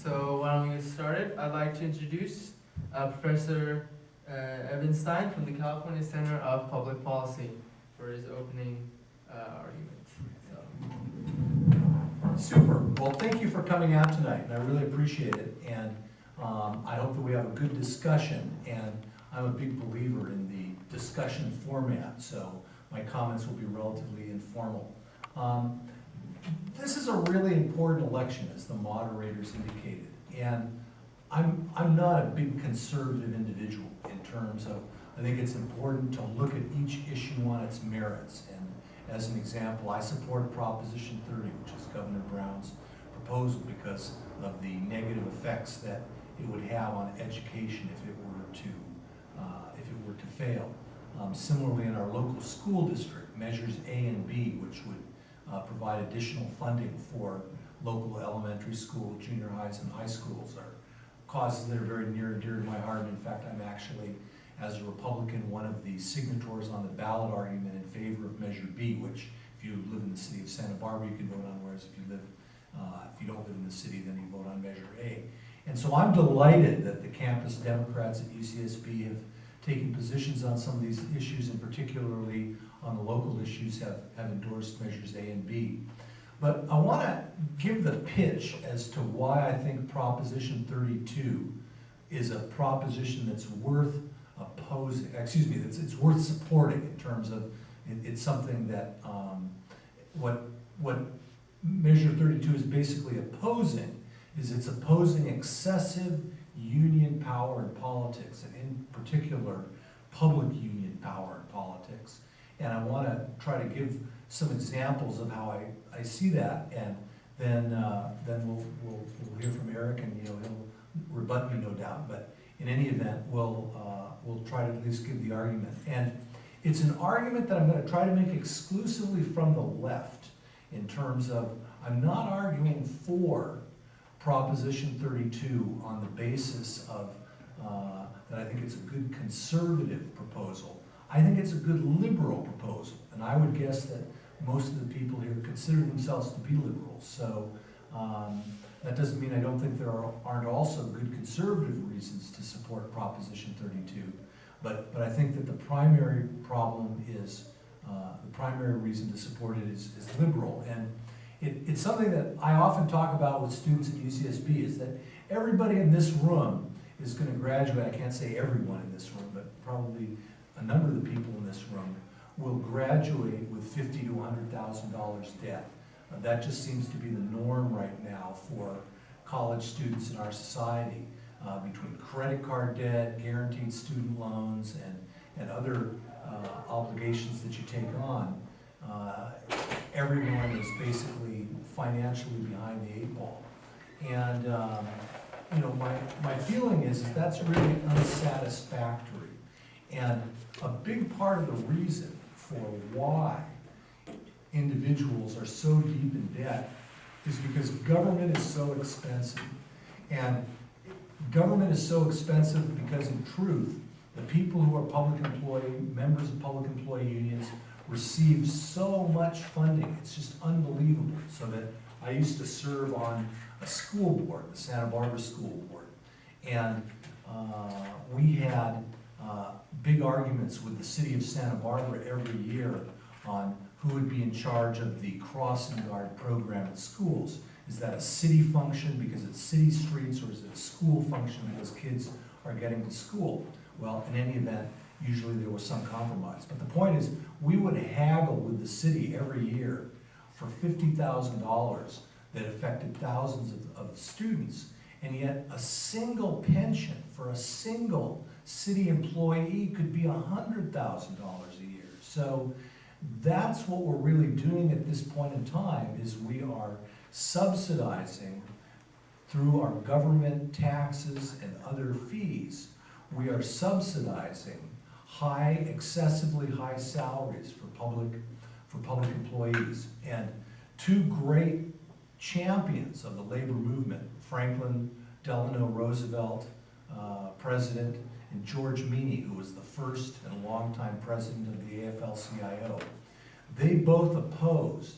So why don't we get started? I'd like to introduce Professor Ebenstein from the California Center of Public Policy for his opening argument. Super. Well, thank you for coming out tonight, and I really appreciate it. And I hope that we have a good discussion. And I'm a big believer in the discussion format, so my comments will be relatively informal. This is a really important election, as the moderators indicated. And I'm not a big conservative individual in terms of, I think it's important to look at each issue on its merits. And as an example, I support Proposition 30, which is Governor Brown's proposal, because of the negative effects that it would have on education if it were to fail. Similarly, in our local school district, measures A and B, which would provide additional funding for local elementary school, junior highs, and high schools, are causes that are very near and dear to my heart. In fact, I'm actually, as a Republican, one of the signatories on the ballot argument in favor of Measure B, which, if you live in the city of Santa Barbara, you can vote on, whereas if you don't live in the city, then you vote on Measure A. And so I'm delighted that the campus Democrats at UCSB have taken positions on some of these issues, and particularly on the local issues have endorsed Measures A and B. But I want to give the pitch as to why I think Proposition 32 is a proposition that's worth opposing, it's worth supporting in terms of it's something that what Measure 32 is basically opposing is it's opposing excessive union power in politics, and in particular public union power in politics. And I want to try to give some examples of how I see that, and then we'll hear from Erik, and he'll rebut me, no doubt. But in any event, we'll try to at least give the argument. And it's an argument that I'm going to try to make exclusively from the left, in terms of I'm not arguing for Proposition 32 on the basis of that I think it's a good conservative proposal. I think it's a good liberal proposal, and I would guess that most of the people here consider themselves to be liberals. So that doesn't mean I don't think there aren't also good conservative reasons to support Proposition 32. But I think that the primary problem is, the primary reason to support it is liberal. And it's something that I often talk about with students at UCSB, is that everybody in this room is going to graduate. I can't say everyone in this room, but probably a number of the people in this room will graduate with $50,000 to $100,000 debt. That just seems to be the norm right now for college students in our society, between credit card debt, guaranteed student loans, and other obligations that you take on. Everyone is basically financially behind the eight ball. And my feeling is that's really unsatisfactory. And a big part of the reason for why individuals are so deep in debt is because government is so expensive. And government is so expensive because, in truth, the people who are public employee, members of public employee unions, receive so much funding. It's just unbelievable. So that I used to serve on a school board, the Santa Barbara School Board, and we had big arguments with the city of Santa Barbara every year on who would be in charge of the crossing guard program at schools. Is that a city function because it's city streets, or is it a school function because kids are getting to school? Well, in any event, usually there was some compromise. But the point is, we would haggle with the city every year for $50,000 that affected thousands of students, and yet a single pension for a single city employee could be $100,000 a year. So that's what we're really doing at this point in time, is we are subsidizing through our government taxes and other fees. We are subsidizing excessively high salaries for public employees. And two great champions of the labor movement, Franklin Delano Roosevelt, president, and George Meany, who was the first and longtime president of the AFL-CIO, they both opposed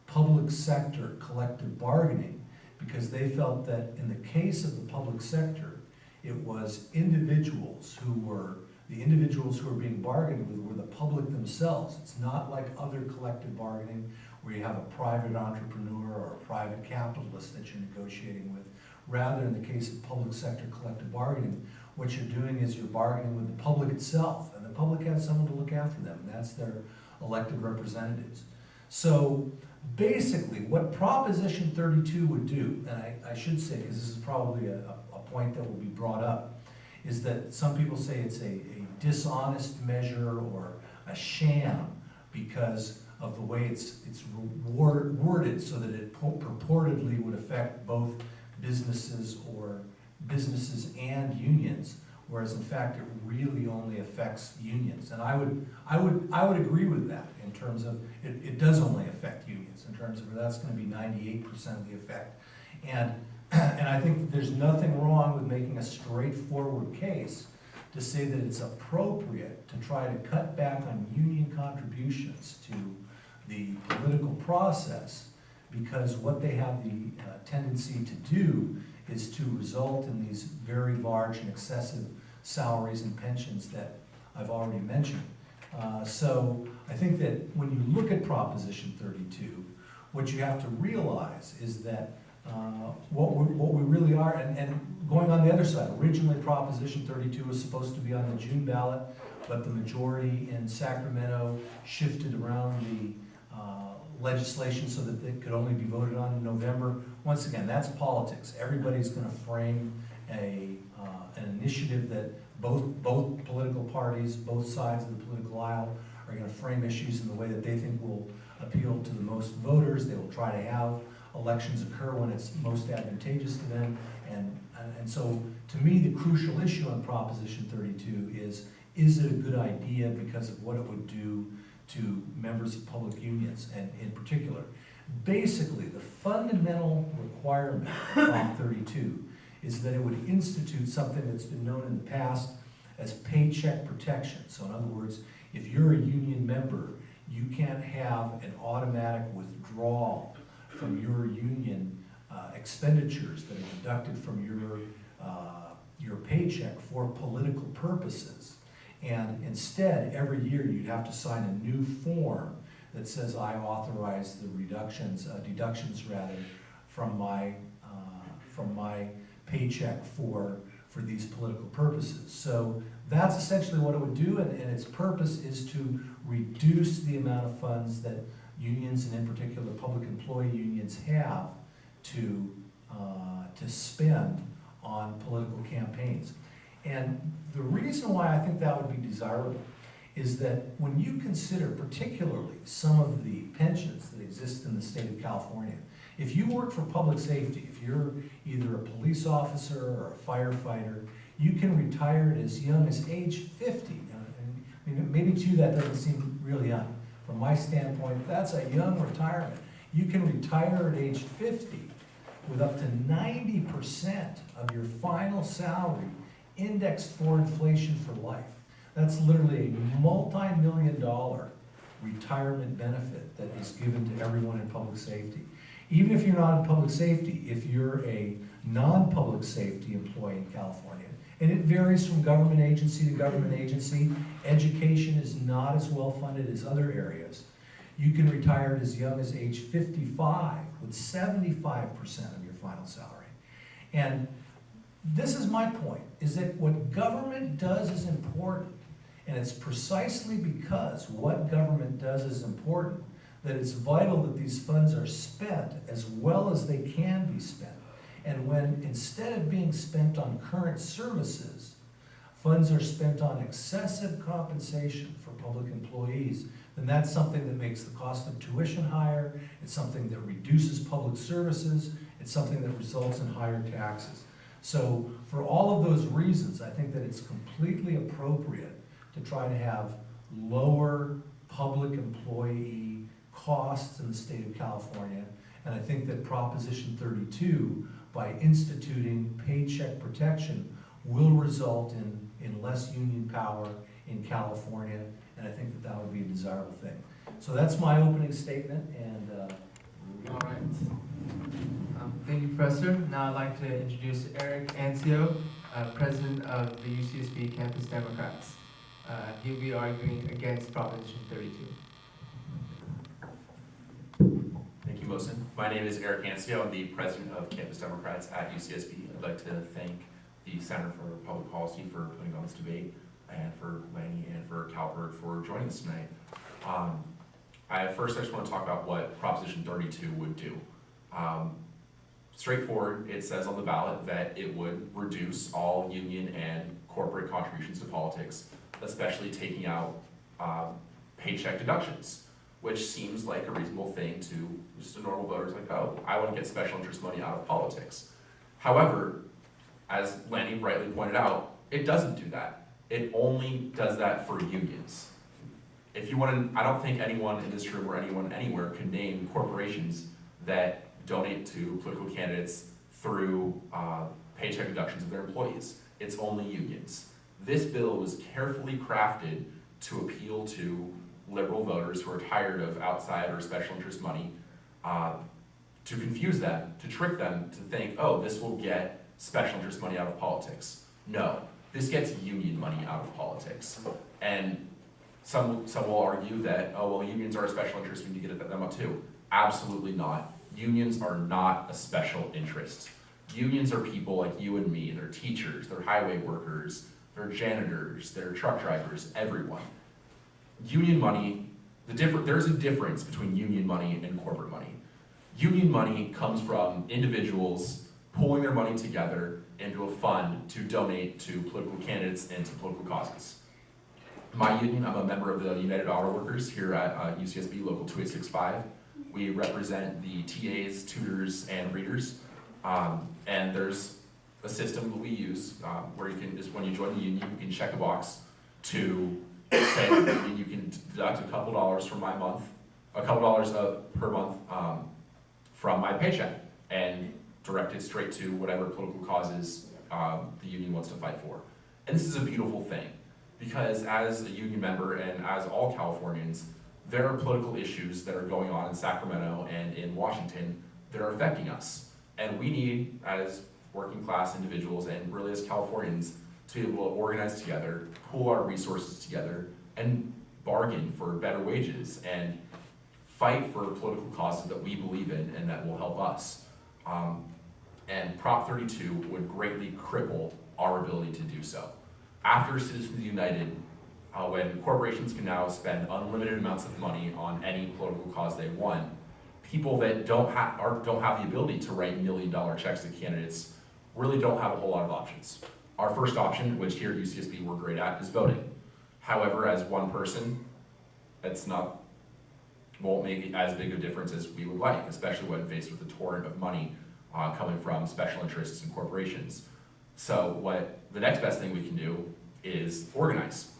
public sector collective bargaining because they felt that in the case of the public sector, it was individuals who were, the individuals who were being bargained with were the public themselves. It's not like other collective bargaining where you have a private entrepreneur or a private capitalist that you're negotiating with. Rather, in the case of public sector collective bargaining, what you're doing is you're bargaining with the public itself, and the public has someone to look after them, and that's their elected representatives. So basically, what Proposition 32 would do, and I should say, because this is probably a point that will be brought up, is that some people say it's a dishonest measure or a sham because of the way it's worded, so that it purportedly would affect both businesses and unions, whereas in fact it really only affects unions. And I would agree with that in terms of it does only affect unions, in terms of that's going to be 98% of the effect. And I think that there's nothing wrong with making a straightforward case to say that it's appropriate to try to cut back on union contributions to the political process, because what they have the tendency to do is to result in these very large and excessive salaries and pensions that I've already mentioned. So I think that when you look at Proposition 32, what you have to realize is that what we really are, and going on the other side, originally Proposition 32 was supposed to be on the June ballot, but the majority in Sacramento shifted around the legislation so that it could only be voted on in November. Once again, that's politics. Everybody's going to frame an initiative that both political parties, both sides of the political aisle, are going to frame issues in the way that they think will appeal to the most voters. They will try to have elections occur when it's most advantageous to them. And so, to me, the crucial issue on Proposition 32 is it a good idea because of what it would do to members of public unions, and in particular. Basically, the fundamental requirement of Prop 32 is that it would institute something that's been known in the past as paycheck protection. So in other words, if you're a union member, you can't have an automatic withdrawal from your union expenditures that are deducted from your paycheck for political purposes. And instead, every year you'd have to sign a new form that says I authorize the deductions rather, from my paycheck for these political purposes. So that's essentially what it would do, and its purpose is to reduce the amount of funds that unions, and in particular public employee unions, have to spend on political campaigns. And the reason why I think that would be desirable is that when you consider particularly some of the pensions that exist in the state of California, if you work for public safety, if you're either a police officer or a firefighter, you can retire at as young as age 50. And maybe to you that doesn't seem really young. From my standpoint, that's a young retirement. You can retire at age 50 with up to 90% of your final salary indexed for inflation for life. That's literally a multi-million-dollar retirement benefit that is given to everyone in public safety. Even if you're not in public safety, if you're a non-public safety employee in California, and it varies from government agency to government agency, education is not as well funded as other areas, you can retire at as young as age 55 with 75% of your final salary. And this is my point, is that what government does is important, and it's precisely because what government does is important that it's vital that these funds are spent as well as they can be spent. And when, instead of being spent on current services, funds are spent on excessive compensation for public employees, then that's something that makes the cost of tuition higher, it's something that reduces public services, it's something that results in higher taxes. So for all of those reasons, I think that it's completely appropriate to try to have lower public employee costs in the state of California. And I think that Proposition 32, by instituting paycheck protection, will result in less union power in California, and I think that that would be a desirable thing. So that's my opening statement, and all right. Thank you, Professor. Now I'd like to introduce Erik Anciaux, President of the UCSB Campus Democrats. He'll be arguing against Proposition 32. Thank you, Mohsen. My name is Erik Anciaux. I'm the President of Campus Democrats at UCSB. I'd like to thank the Center for Public Policy for putting on this debate, and for Lanny and for Calvert for joining us tonight. I just want to talk about what Proposition 32 would do. Straightforward, it says on the ballot that it would reduce all union and corporate contributions to politics, especially taking out paycheck deductions, which seems like a reasonable thing to just a normal voter. Like, oh, I want to get special interest money out of politics. However, as Lanny rightly pointed out, it doesn't do that. It only does that for unions. If you want to, I don't think anyone in this room or anyone anywhere can name corporations that donate to political candidates through paycheck deductions of their employees. It's only unions. This bill was carefully crafted to appeal to liberal voters who are tired of outside or special interest money, to confuse them, to trick them to think, oh, this will get special interest money out of politics. No, this gets union money out of politics. And some will argue that, oh, well, unions are a special interest, we need to get them up too. Absolutely not. Unions are not a special interest. Unions are people like you and me. They're teachers, they're highway workers, they're janitors, they're truck drivers, everyone. Union money, there's a difference between union money and corporate money. Union money comes from individuals pooling their money together into a fund to donate to political candidates and to political causes. My union, I'm a member of the United Auto Workers here at UCSB Local 2865. We represent the TAs, tutors, and readers. And there's a system that we use where you can, when you join the union, you can check a box to say you can deduct a couple dollars from my month, a couple dollars per month from my paycheck, and direct it straight to whatever political causes the union wants to fight for. And this is a beautiful thing, because as a union member and as all Californians, there are political issues that are going on in Sacramento and in Washington that are affecting us. And we need, as working class individuals and really as Californians, to be able to organize together, pool our resources together, and bargain for better wages and fight for political causes that we believe in and that will help us. And Prop 32 would greatly cripple our ability to do so. After Citizens United, when corporations can now spend unlimited amounts of money on any political cause they want, people that don't have the ability to write million-dollar checks to candidates really don't have a whole lot of options. Our first option, which here at UCSB we're great at, is voting. However, as one person, won't make as big a difference as we would like, especially when faced with a torrent of money coming from special interests and corporations. So what the next best thing we can do is organize.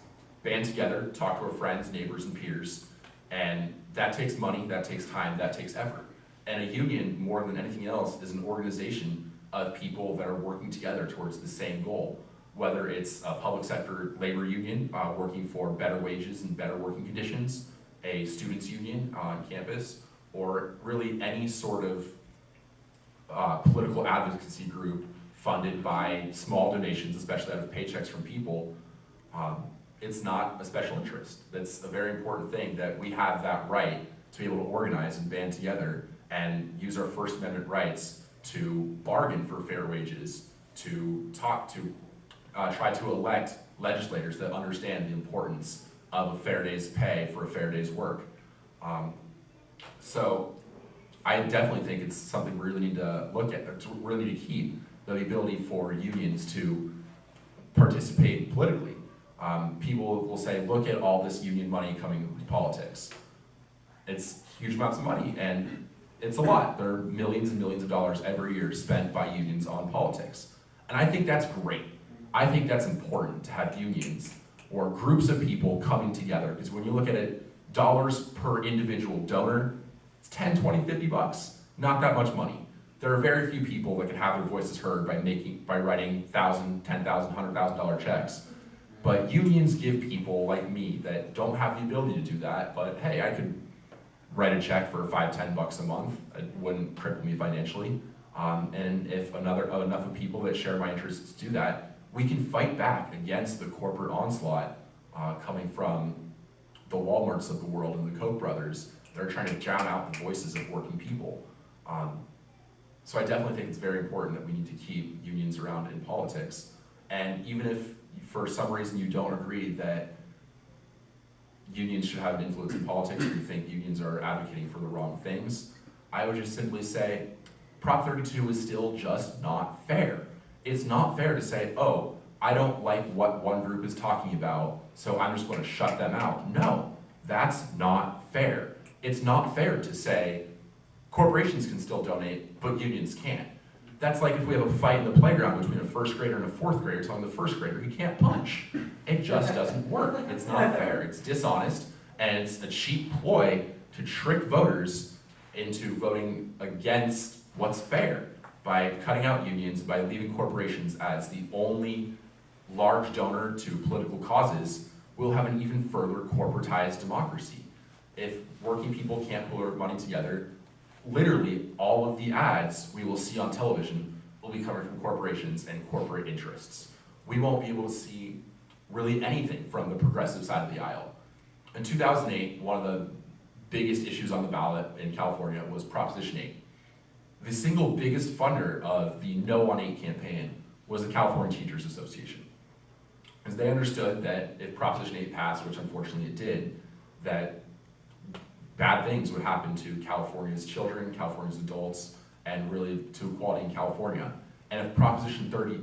Band together, talk to our friends, neighbors, and peers, and that takes money, that takes time, that takes effort. And a union, more than anything else, is an organization of people that are working together towards the same goal, whether it's a public sector labor union working for better wages and better working conditions, a students union on campus, or really any sort of political advocacy group funded by small donations, especially out of paychecks from people. It's not a special interest. That's a very important thing, that we have that right to be able to organize and band together and use our First Amendment rights to bargain for fair wages, to try to elect legislators that understand the importance of a fair day's pay for a fair day's work. So I definitely think it's something we really need to look at, to really need to keep the ability for unions to participate politically. People will say, look at all this union money coming into politics. It's huge amounts of money, and it's a lot. There are millions and millions of dollars every year spent by unions on politics. And I think that's great. I think that's important to have unions or groups of people coming together, because when you look at it, dollars per individual donor, it's 10, 20, 50 bucks. Not that much money. There are very few people that can have their voices heard by writing $1,000, $10,000, $100,000 checks. But unions give people like me that don't have the ability to do that, but hey, I could write a check for $5, $10 a month. It wouldn't cripple me financially. And if enough of people that share my interests do that, we can fight back against the corporate onslaught coming from the Walmarts of the world and the Koch brothers that are trying to drown out the voices of working people. So I definitely think it's very important that we need to keep unions around in politics. And even if for some reason you don't agree that unions should have an influence in politics, or you think unions are advocating for the wrong things, I would just simply say, Prop 32 is still just not fair. It's not fair to say, oh, I don't like what one group is talking about, so I'm just going to shut them out. No, that's not fair. It's not fair to say, corporations can still donate, but unions can't. That's like if we have a fight in the playground between a first grader and a fourth grader telling the first grader he can't punch. It just doesn't work. It's not fair. It's dishonest, and it's a cheap ploy to trick voters into voting against what's fair by cutting out unions, by leaving corporations as the only large donor to political causes. We'll have an even further corporatized democracy. If working people can't pull their money together, literally all of the ads we will see on television will be coming from corporations and corporate interests. We won't be able to see really anything from the progressive side of the aisle. In 2008, one of the biggest issues on the ballot in California was Proposition 8. The single biggest funder of the No on 8 campaign was the California Teachers Association. Because they understood that if Proposition 8 passed, which unfortunately it did, that bad things would happen to California's children, California's adults, and really to equality in California. And if Proposition 32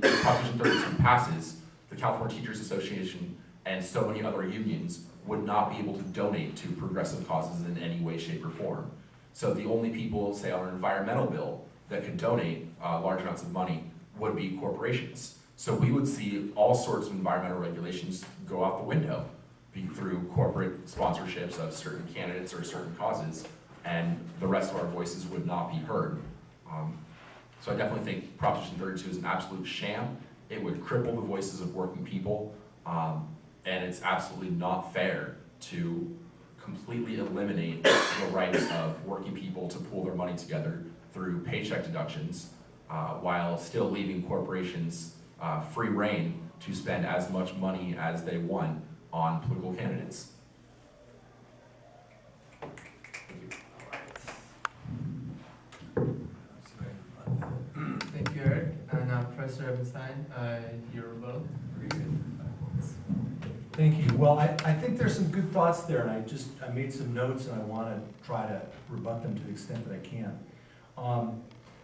passes, the California Teachers Association and so many other unions would not be able to donate to progressive causes in any way, shape, or form. So the only people, say on an environmental bill, that could donate large amounts of money would be corporations. So we would see all sorts of environmental regulations go out the window through corporate sponsorships of certain candidates or certain causes, and the rest of our voices would not be heard. So I definitely think Proposition 32 is an absolute sham. It would cripple the voices of working people, and it's absolutely not fair to completely eliminate the rights of working people to pool their money together through paycheck deductions, while still leaving corporations free rein to spend as much money as they want on political candidates. Thank you, Eric. And now Professor Ebenstein, your rebuttal. Thank you. Well, I think there's some good thoughts there, and I made some notes, and I want to try to rebut them to the extent that I can.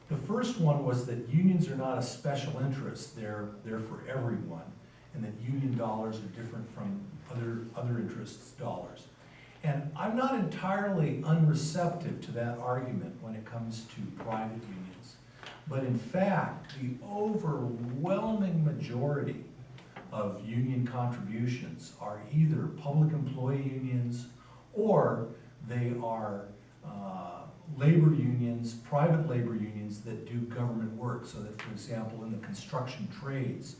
The first one was that unions are not a special interest. They're for everyone, and that union dollars are different from other interests' dollars. And I'm not entirely unreceptive to that argument when it comes to private unions. But in fact, the overwhelming majority of union contributions are either public employee unions or they are labor unions, private labor unions that do government work. So that, for example, in the construction trades,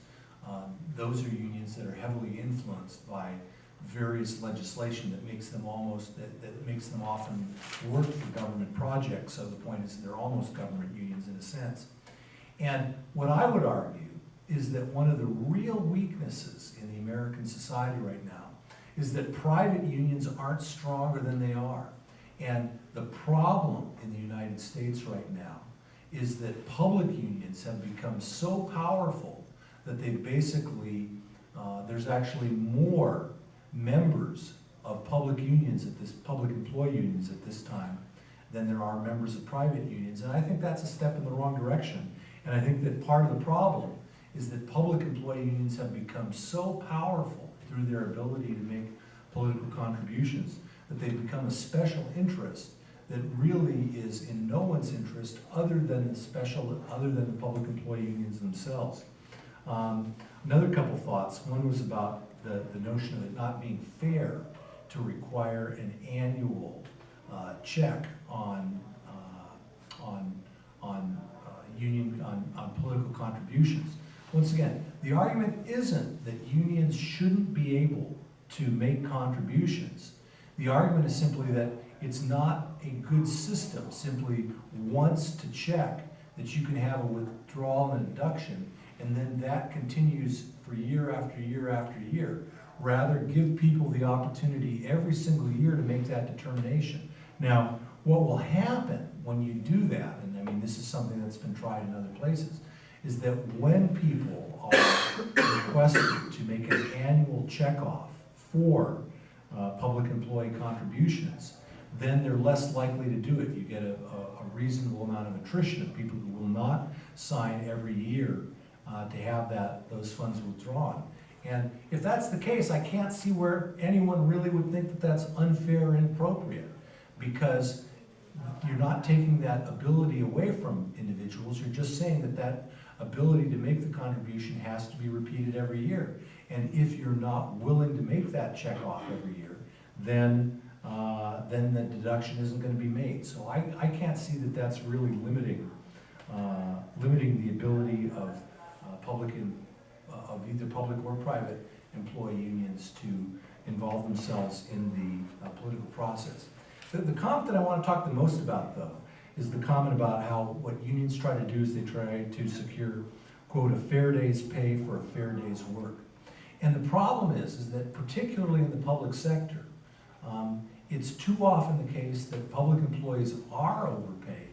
those are unions that are heavily influenced by various legislation that makes them that makes them often work for government projects. So the point is they're almost government unions in a sense. And what I would argue is that one of the real weaknesses in the American society right now is that private unions aren't stronger than they are. And the problem in the United States right now is that public unions have become so powerful that they basically, there's actually more members of public unions public employee unions at this time than there are members of private unions. And I think that's a step in the wrong direction. And I think that part of the problem is that public employee unions have become so powerful through their ability to make political contributions that they've become a special interest that really is in no one's interest other than the public employee unions themselves. Another couple thoughts. One was about the notion of it not being fair to require an annual check on political contributions. Once again, the argument isn't that unions shouldn't be able to make contributions. The argument is simply that it's not a good system simply once to check that you can have a withdrawal and a deduction, and then that continues for year after year after year. Rather, give people the opportunity every single year to make that determination. Now, what will happen when you do that, and I mean this is something that's been tried in other places, is that when people are requested to make an annual checkoff for public employee contributions, then they're less likely to do it. You get a reasonable amount of attrition of people who will not sign every year to have those funds withdrawn. And if that's the case, I can't see where anyone really would think that that's unfair and inappropriate, because you're not taking that ability away from individuals. You're just saying that that ability to make the contribution has to be repeated every year. And if you're not willing to make that check off every year, then the deduction isn't going to be made. So I can't see that that's really limiting the ability of either public or private employee unions to involve themselves in the political process. The comment that I want to talk the most about, though, is the comment about how what unions try to do is they try to secure, quote, a fair day's pay for a fair day's work. And the problem is that particularly in the public sector, it's too often the case that public employees are overpaid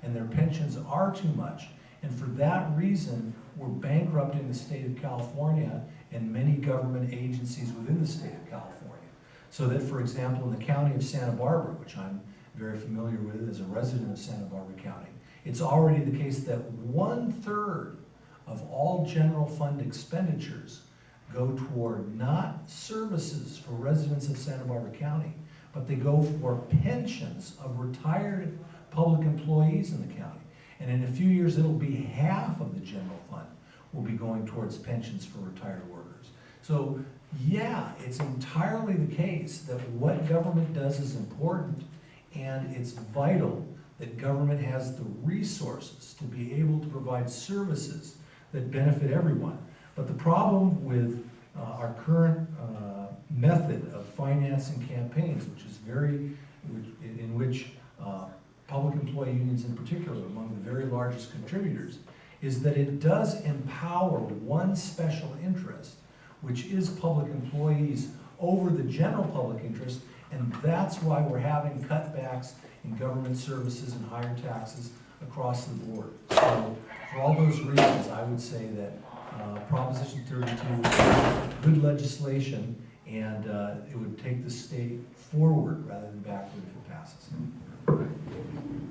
and their pensions are too much. And for that reason, we're bankrupting the state of California and many government agencies within the state of California. So that, for example, in the county of Santa Barbara, which I'm very familiar with as a resident of Santa Barbara County, it's already the case that 1/3 of all general fund expenditures go toward not services for residents of Santa Barbara County, but they go for pensions of retired public employees in the county. And in a few years, it'll be half of the general fund will be going towards pensions for retired workers. So yeah, it's entirely the case that what government does is important, and it's vital that government has the resources to be able to provide services that benefit everyone. But the problem with our current method of financing campaigns, in which public employee unions in particular, among the very largest contributors, is that it does empower one special interest, which is public employees, over the general public interest, and that's why we're having cutbacks in government services and higher taxes across the board. So for all those reasons, I would say that Proposition 32 is good legislation, and it would take the state forward rather than backward if it passes.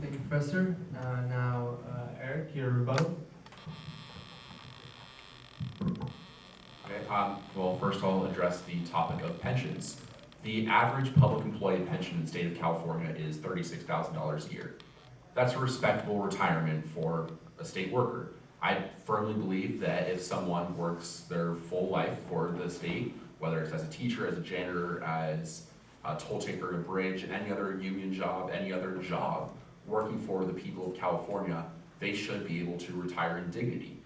Thank you, Professor. Now, Erik, your rebuttal. Okay, well, first I'll address the topic of pensions. The average public employee pension in the state of California is $36,000 a year. That's a respectable retirement for a state worker. I firmly believe that if someone works their full life for the state, whether it's as a teacher, as a janitor, as a toll taker at a bridge, any other union job, any other job, working for the people of California, they should be able to retire in dignity.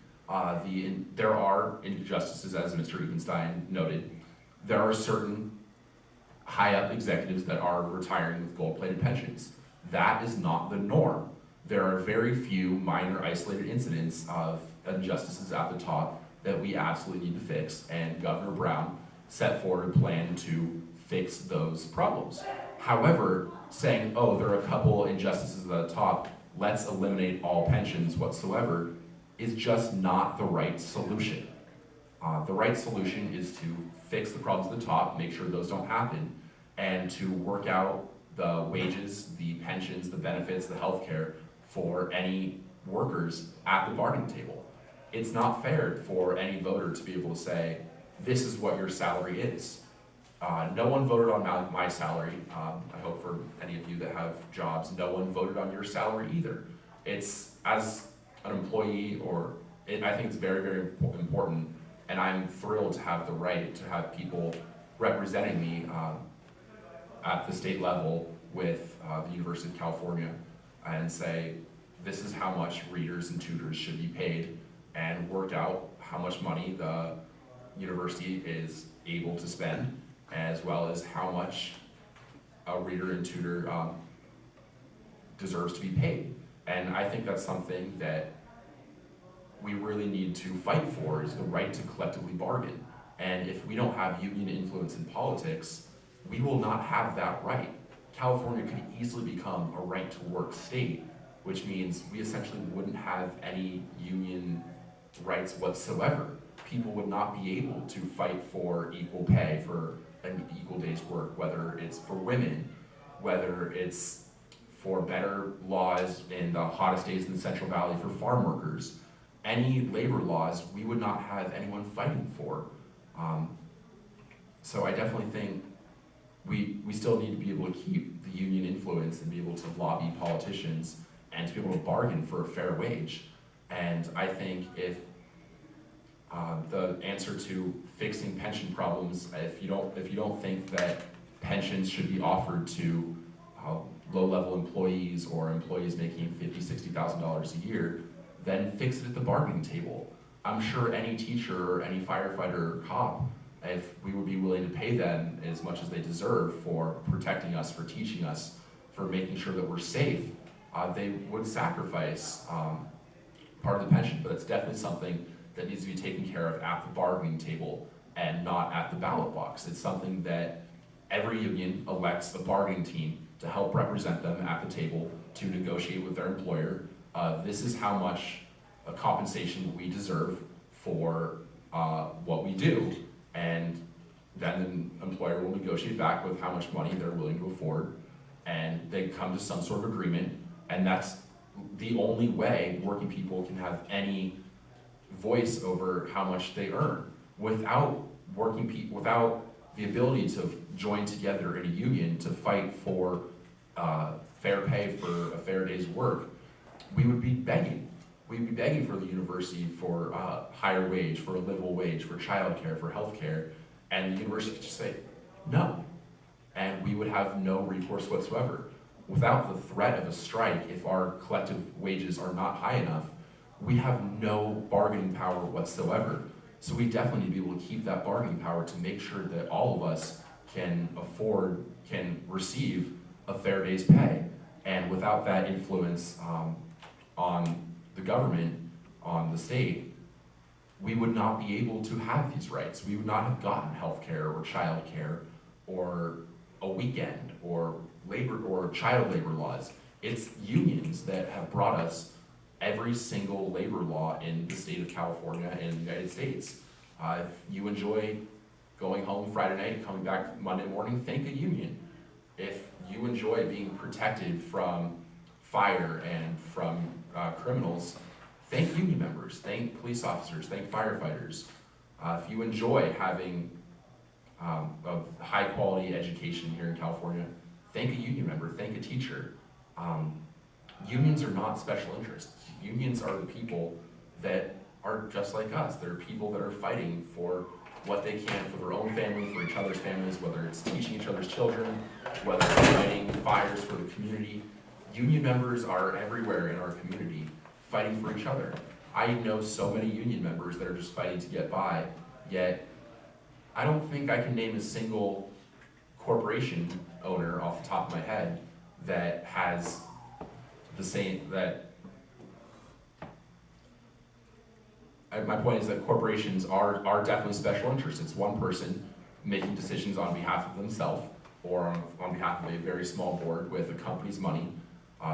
There are injustices, as Mr. Ebenstein noted. There are certain high-up executives that are retiring with gold-plated pensions. That is not the norm. There are very few minor isolated incidents of injustices at the top that we absolutely need to fix, and Governor Brown set forward a plan to fix those problems. However, saying, oh, there are a couple injustices at the top, let's eliminate all pensions whatsoever, is just not the right solution. The right solution is to fix the problems at the top, make sure those don't happen, and to work out the wages, the pensions, the benefits, the health care for any workers at the bargaining table. It's not fair for any voter to be able to say, this is what your salary is. No one voted on my salary. I hope for any of you that have jobs, no one voted on your salary either. It's, as an employee, I think it's very, very important, and I'm thrilled to have the right to have people representing me at the state level with the University of California and say, this is how much readers and tutors should be paid, and work out how much money the university is able to spend, as well as how much a reader and tutor deserves to be paid. And I think that's something that we really need to fight for, is the right to collectively bargain. And if we don't have union influence in politics, we will not have that right. California could easily become a right-to-work state, which means we essentially wouldn't have any union rights whatsoever. People would not be able to fight for equal pay for an equal day's work, whether it's for women, whether it's for better laws in the hottest days in the Central Valley for farm workers. Any labor laws, we would not have anyone fighting for. So I definitely think we still need to be able to keep the union influence and be able to lobby politicians and to be able to bargain for a fair wage. And I think if the answer to fixing pension problems, if you don't think that pensions should be offered to low-level employees or employees making $50,000, $60,000 a year, then fix it at the bargaining table. I'm sure any teacher or any firefighter or cop, if we would be willing to pay them as much as they deserve for protecting us, for teaching us, for making sure that we're safe, they would sacrifice part of the pension. But it's definitely something that needs to be taken care of at the bargaining table and not at the ballot box. It's something that every union elects a bargaining team to help represent them at the table to negotiate with their employer. This is how much compensation we deserve for what we do, and then the employer will negotiate back with how much money they're willing to afford, and they come to some sort of agreement, and that's the only way working people can have any voice over how much they earn. Without working people, without the ability to join together in a union to fight for fair pay for a fair day's work, we would be begging. We'd be begging for the university for a higher wage, for a livable wage, for childcare, for healthcare, and the university could just say no. And we would have no recourse whatsoever. Without the threat of a strike, if our collective wages are not high enough, we have no bargaining power whatsoever. So we definitely need to be able to keep that bargaining power to make sure that all of us can receive a fair day's pay. And without that influence on the government, on the state, we would not be able to have these rights. We would not have gotten health care or child care or a weekend or labor or child labor laws. It's unions that have brought us every single labor law in the state of California and the United States. If you enjoy going home Friday night and coming back Monday morning, thank a union. If you enjoy being protected from fire and from criminals, thank union members, thank police officers, thank firefighters. If you enjoy having a high quality education here in California, thank a union member, thank a teacher. Unions are not special interests. Unions are the people that are just like us. They're people that are fighting for what they can for their own family, for each other's families, whether it's teaching each other's children, whether it's fighting fires for the community. Union members are everywhere in our community fighting for each other. I know so many union members that are just fighting to get by, yet I don't think I can name a single corporation owner off the top of my head that has the same, my point is that corporations are definitely special interests. It's one person making decisions on behalf of themselves or on behalf of a very small board with a company's money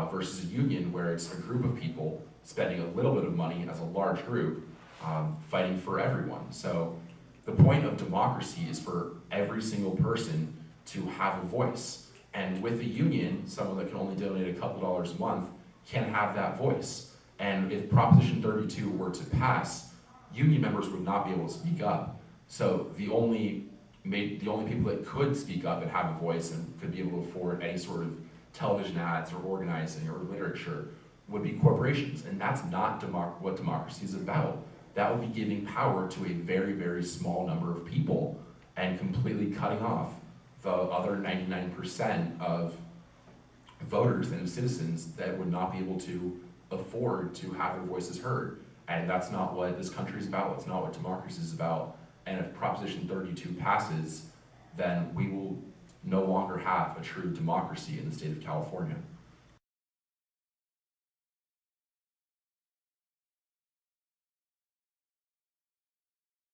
versus a union where it's a group of people spending a little bit of money as a large group fighting for everyone. So the point of democracy is for every single person to have a voice. And with a union, someone that can only donate a couple dollars a month can have that voice. And if Proposition 32 were to pass, union members would not be able to speak up. So the only people that could speak up and have a voice and could be able to afford any sort of television ads or organizing or literature would be corporations. And that's not what democracy is about. That would be giving power to a very, very small number of people and completely cutting off the other 99% of voters and citizens that would not be able to afford to have their voices heard. And that's not what this country is about. It's not what democracy is about. And if Proposition 32 passes, then we will no longer have a true democracy in the state of California.